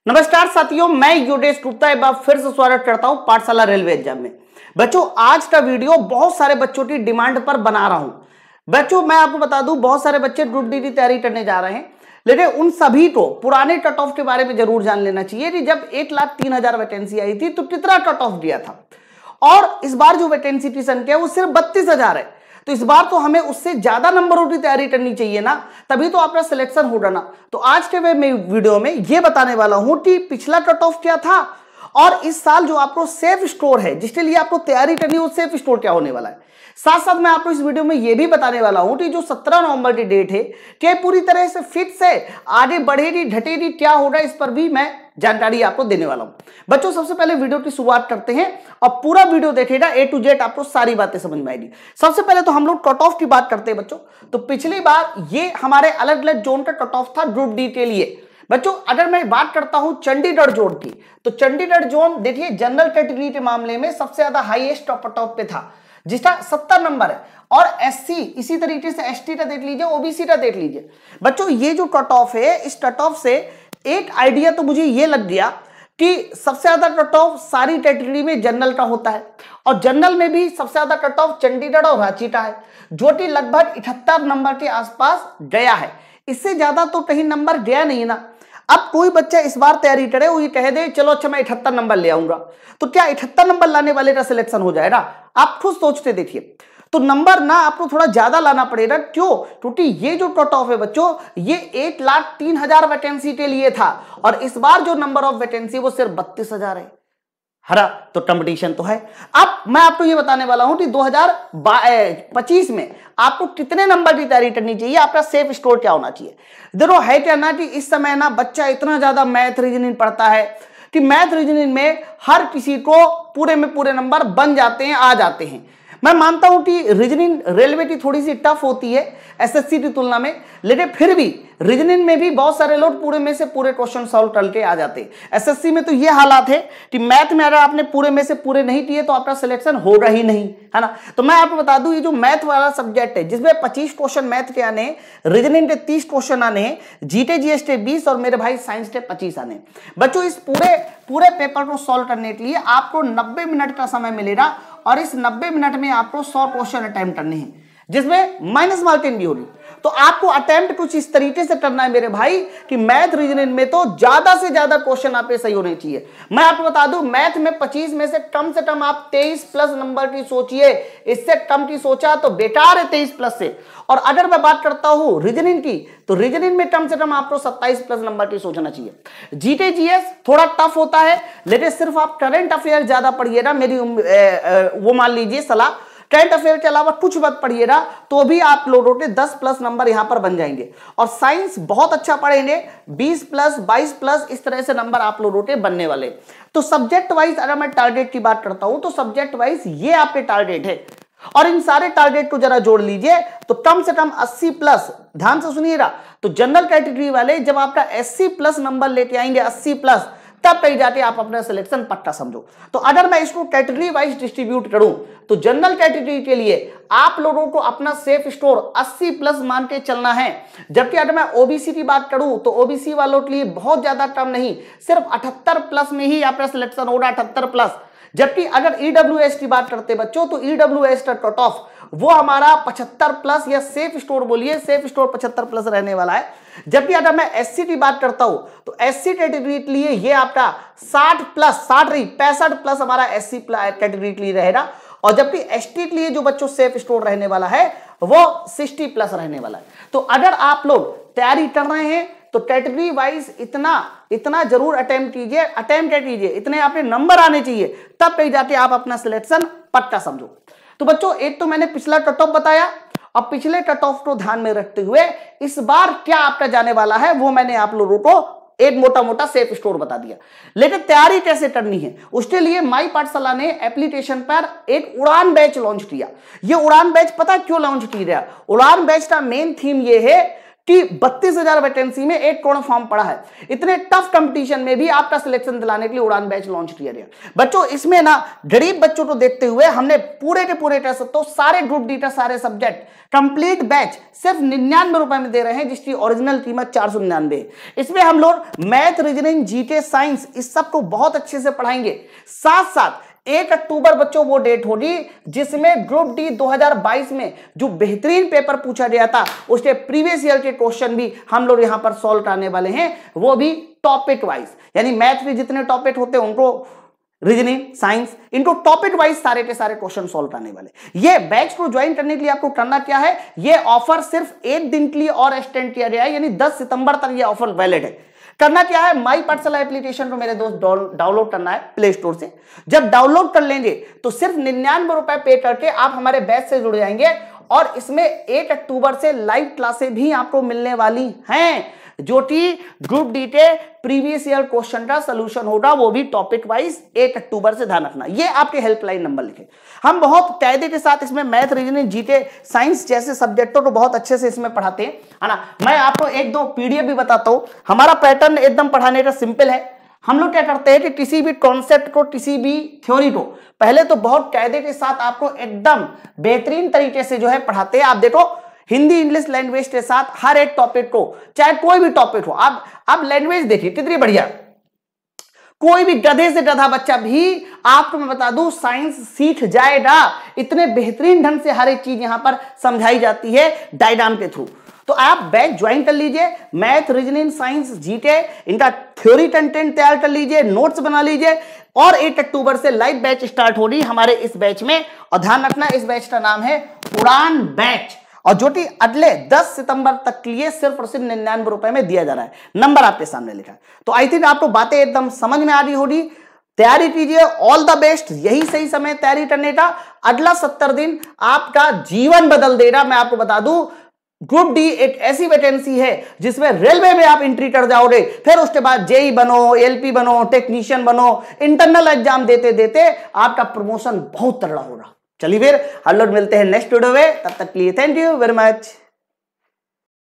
नमस्कार साथियों, मैं योगेश गुप्ता एक बार फिर से स्वागत करता हूं पाठशाला रेलवे एग्जाम में। बच्चों, आज का वीडियो बहुत सारे बच्चों की डिमांड पर बना रहा हूं। बच्चों, मैं आपको बता दूं, बहुत सारे बच्चे ग्रुप डी की तैयारी करने जा रहे हैं, लेकिन उन सभी को पुराने कट ऑफ के बारे में जरूर जान लेना चाहिए कि जब 1,03,000 वैकेंसी आई थी तो कितना कट ऑफ दिया था, और इस बार जो वैकेंसी की संख्या है वो सिर्फ 32,000 है। तो इस बार तो हमें उससे ज्यादा नंबरों की तैयारी करनी चाहिए ना, तभी तो आपका सिलेक्शन होगा ना। तो आज के मैं वीडियो में ये बताने वाला हूं कि पिछला कट ऑफ क्या था और इस साल जो आपको सेफ स्टोर है जिसके लिए आपको तैयारी करनी है वो सेफ स्टोर क्या होने वाला है। साथ साथ मैं आपको इस वीडियो में यह भी बताने वाला हूं कि जो 17 नवंबर की डेट है क्या पूरी तरह से फिक्स है, आगे बढ़ेगी घटेगी, क्या होगा, इस पर भी मैं जानकारी आपको देने वाला हूं। बच्चों, सबसे पहले वीडियो की शुरुआत करते हैं और पूरा वीडियो देखेगा ए टू जेड, आपको सारी बातें समझ में आएगी। सबसे पहले तो हम लोग कट ऑफ की बात करते हैं बच्चों। तो पिछली बार ये हमारे अलग अलग जोन का कट ऑफ था ग्रुप डी के लिए। बच्चों, अगर मैं बात करता हूं चंडीगढ़ जोन की, तो चंडीगढ़ जोन देखिए जनरल कैटेगरी के मामले में सबसे ज्यादा हाईएस्ट कट ऑफ पे था जिसका 70 नंबर है, और एससी इसी तरीके से एसटी का देख लीजिए, ओबीसी का देख लीजिए। बच्चों, ये जो कट ऑफ है, इस कट ऑफ से एक आइडिया तो मुझे ये लग गया कि सबसे ज्यादा कट ऑफ सारी कैटेगरी में जनरल का होता है, और जनरल में भी सबसे ज्यादा कट ऑफ चंडीगढ़ और रांची का है, जो कि लगभग 78 नंबर के आसपास गया है। इससे ज्यादा तो कहीं नंबर गया नहीं ना। अब कोई बच्चा इस बार तैयारी करे, वो ये कह दे चलो अच्छा मैं 78 नंबर ले आऊंगा, तो क्या 78 नंबर लाने वाले का सिलेक्शन हो जाएगा? आप खुद सोचते देखिए। तो नंबर ना आपको थोड़ा ज्यादा लाना पड़ेगा। क्यों? क्योंकि ये जो कट ऑफ है बच्चों, ये 1,03,000 वैकेंसी के लिए था, और इस बार जो नंबर ऑफ वैकेंसी वो सिर्फ 32,000 है। हरा तो कंपटीशन तो है। अब मैं आपको ये बताने वाला हूं कि 2025 में आपको कितने नंबर की तैयारी करनी चाहिए, आपका सेफ स्कोर क्या होना चाहिए। देखो, है क्या ना कि इस समय ना बच्चा इतना ज्यादा मैथ रीजनिंग पढ़ता है कि मैथ रीजनिंग में हर किसी को पूरे में पूरे नंबर बन जाते हैं, आ जाते हैं। मैं मानता हूं कि रीजनिंग रेलवे की थोड़ी सी टफ होती है एसएससी की तुलना में, लेकिन फिर भी रीजनिंग में भी बहुत सारे लोग पूरे में से पूरे क्वेश्चन सॉल्व करके आ जाते हैं। एसएससी में तो ये हालात है कि मैथ में अगर आपने पूरे में से पूरे नहीं किए तो आपका सिलेक्शन होगा ही नहीं, है ना। तो मैं आपको बता दूं, ये जो मैथ वाला सब्जेक्ट है जिसमें 25 क्वेश्चन मैथ के आने, रीजनिंग के 30 क्वेश्चन आने, जीके जीएस के 20 और मेरे भाई साइंस के 25 आने। बच्चों, इस पूरे पेपर को सॉल्व करने के लिए आपको 90 मिनट का समय मिलेगा, और इस 90 मिनट में आपको 100 क्वेश्चन अटेम्प्ट करने हैं जिसमें माइनस मार्किंग भी होगी। तो आपको अटेम्प्ट कुछ इस तरीके से करना है मेरे भाई कि मैथ रीजनिंग में तो ज्यादा से ज्यादा क्वेश्चन आपके सही होने चाहिए। मैं आपको बता दूं, मैथ में 25 में से कम आप 23 प्लस नंबर की सोचिए। इससे कम की सोचा तो बेकार है 23 प्लस से। और अगर मैं बात करता हूं रीजनिंग की, तो रीजनिंग में कम से कम आपको 27 प्लस नंबर की सोचना चाहिए। जीके जीएस थोड़ा टफ होता है, लेकिन सिर्फ आप करंट अफेयर ज्यादा पढ़िएगा, मेरी वो मान लीजिए सलाह। करंट अफेयर के अलावा कुछ मत पढ़िएगा, तो भी आप लोगों के 10 प्लस नंबर यहां पर बन जाएंगे। और साइंस बहुत अच्छा पढ़ेंगे, 20 प्लस 22 प्लस इस तरह से नंबर आप लोगों के बनने वाले। तो सब्जेक्ट वाइज अगर मैं टारगेट की बात करता हूं, तो सब्जेक्ट वाइज ये आपके टारगेट है, और इन सारे टारगेट को जरा जोड़ लीजिए तो कम से कम 80 प्लस, ध्यान से सुनिएगा। तो जनरल कैटेगरी वाले जब आपका 80 प्लस नंबर लेके आएंगे, 80 प्लस, तब कहीं जाके आप अपना सिलेक्शन पक्का समझो। तो अगर मैं इसको कैटेगरी वाइज डिस्ट्रीब्यूट करूं, तो जनरल कैटेगरी के लिए आप लोगों को अपना सेफ स्कोर 80 प्लस मान के चलना है। जबकि अगर मैं ओबीसी की बात करूं, तो ओबीसी वालों के लिए बहुत ज्यादा कम नहीं, सिर्फ 78 प्लस में ही आपका सिलेक्शन होगा, 78 प्लस। जबकि अगर ईडब्ल्यूएस की बात करते बच्चों, तो ईडब्ल्यूएस का कट ऑफ वो हमारा 75 प्लस, या सेफ स्कोर बोलिए, सेफ स्कोर 75 प्लस रहने वाला है। जबकि अगर मैं एससी की बात करता हूं, तो एससी कैटेगरी के लिए ये आपका 60 प्लस, 65 प्लस हमारा एससी कैटेगरी के लिए रहेगा। और जबकि एसटी के लिए जो बच्चों सेफ स्कोर रहने वाला है वो 60 प्लस रहने वाला है। तो अगर आप लोग तैयारी कर रहे हैं तो कैटेगरी वाइज इतना जरूर अटेम्प्ट कीजिए, इतने आपके नंबर आने चाहिए, तब कहीं जाके आप अपना सिलेक्शन पक्का समझो। तो बच्चों, एक तो मैंने पिछला कट ऑफ बताया, अब पिछले कट ऑफ को ध्यान में रखते हुए इस बार क्या आपका जाने वाला है वो मैंने आप लोगों को एक मोटा सेफ स्कोर बता दिया। लेकिन तैयारी कैसे करनी है, उसके लिए माई पाठशाला ने एप्लीकेशन पर एक उड़ान बैच लॉन्च किया। ये उड़ान बैच पता क्यों लॉन्च किया? उड़ान बैच का मेन थीम ये है कि 32,000 वैकेंसी में 1 करोड़ फॉर्म पड़ा है। इतने टफ कंपटीशन में भी आपका सिलेक्शन दिलाने के लिए उड़ान बैच लॉन्च किया गया। बच्चों इसमें ना गरीब बच्चों को देखते हुए हमने पूरे के पूरे टेस्ट तो सारे ग्रुप डी टेस्ट सारे सब्जेक्ट कंप्लीट बैच सिर्फ 99 रुपए में दे रहे हैं, जिसकी ओरिजिनल कीमत 499। इसमें हम लोग मैथ, रीजनिंग, जीके, साइंस इस सब को बहुत अच्छे से पढ़ाएंगे। साथ साथ 1 अक्टूबर बच्चों वो डेट होगी जिसमें ग्रुप डी 2022 में जो बेहतरीन पेपर पूछा गया था उसके प्रीवियस ईयर के क्वेश्चन भी हम लोग यहां पर सॉल्व करने वाले हैं, वो भी टॉपिक वाइज। यानी मैथ में जितने टॉपिक होते हैं उनको, रीजनिंग, साइंस, इनको टॉपिक वाइज सारे के सारे क्वेश्चन सॉल्व करने वाले। ये बैच को ज्वाइन करने के लिए आपको करना क्या है, ये ऑफर सिर्फ 1 दिन के लिए और एक्सटेंड किया गया है, यानी 10 सितंबर तक ये ऑफर वैलिड है। करना क्या है, माई पाठशाला एप्लीकेशन को मेरे दोस्त डाउनलोड करना है प्ले स्टोर से। जब डाउनलोड कर लेंगे तो सिर्फ 99 रुपए पे करके आप हमारे बैच से जुड़ जाएंगे और इसमें 1 अक्टूबर से लाइव क्लासें भी आपको मिलने वाली हैं, जो कि ग्रुप डी के प्रीवियस ईयर क्वेश्चन का सॉल्यूशन होगा, वो भी टॉपिक वाइज 1 अक्टूबर से। ध्यान रखना, ये आपके हेल्पलाइन नंबर लिखे। हम बहुत कायदे के साथ इसमें मैथ, रीजनिंग, जीके, साइंस जैसे सब्जेक्टों को बहुत अच्छे से इसमें पढ़ाते हैं, है ना। मैं आपको 1-2 पीडीएफ भी बताता हूं। हमारा पैटर्न एकदम पढ़ाने का सिंपल है। हम लोग क्या करते हैं कि किसी भी कॉन्सेप्ट को, किसी भी थ्योरी को पहले तो बहुत कायदे के साथ आपको एकदम बेहतरीन तरीके से जो है पढ़ाते हैं। आप देखो हिंदी, इंग्लिश लैंग्वेज के साथ हर एक टॉपिक को, चाहे कोई भी टॉपिक हो, आप लैंग्वेज देखिए कितनी बढ़िया। कोई भी गधे से गधा बच्चा भी आपको मैं बता दूं साइंस सीख जाएगा। इतने बेहतरीन ढंग से हर एक चीज यहां पर समझाई जाती है डायग्राम के थ्रू। तो आप बैच ज्वाइन कर लीजिए, मैथ, रीजनिंग, साइंस, जीके, इनका थ्योरी कंटेंट तैयार कर लीजिए, नोट्स बना लीजिए और 1 अक्टूबर से लाइव बैच स्टार्ट हो रही हमारे इस बैच में। और ध्यान रखना, इस बैच का नाम है उड़ान बैच, और जो कि अगले 10 सितंबर तक के लिए सिर्फ और सिर्फ 99 रुपए में दिया जा रहा है। नंबर आपके सामने लिखा है। तो आई थिंक आपको बातें एकदम समझ में आ रही होगी। तैयारी कीजिए, ऑल द बेस्ट। यही सही समय तैयारी करने का। अगला 70 दिन आपका जीवन बदल देगा। मैं आपको बता दूं, ग्रुप डी एक ऐसी वैकेंसी है जिसमें रेलवे में आप एंट्री कर जाओगे, फिर उसके बाद जेई बनो, एलपी बनो, टेक्नीशियन बनो, इंटरनल एग्जाम देते देते आपका प्रमोशन बहुत तगड़ा होगा। चलिए फिर हम लोग मिलते हैं नेक्स्ट वीडियो में, तब तक के लिए थैंक यू वेरी मच।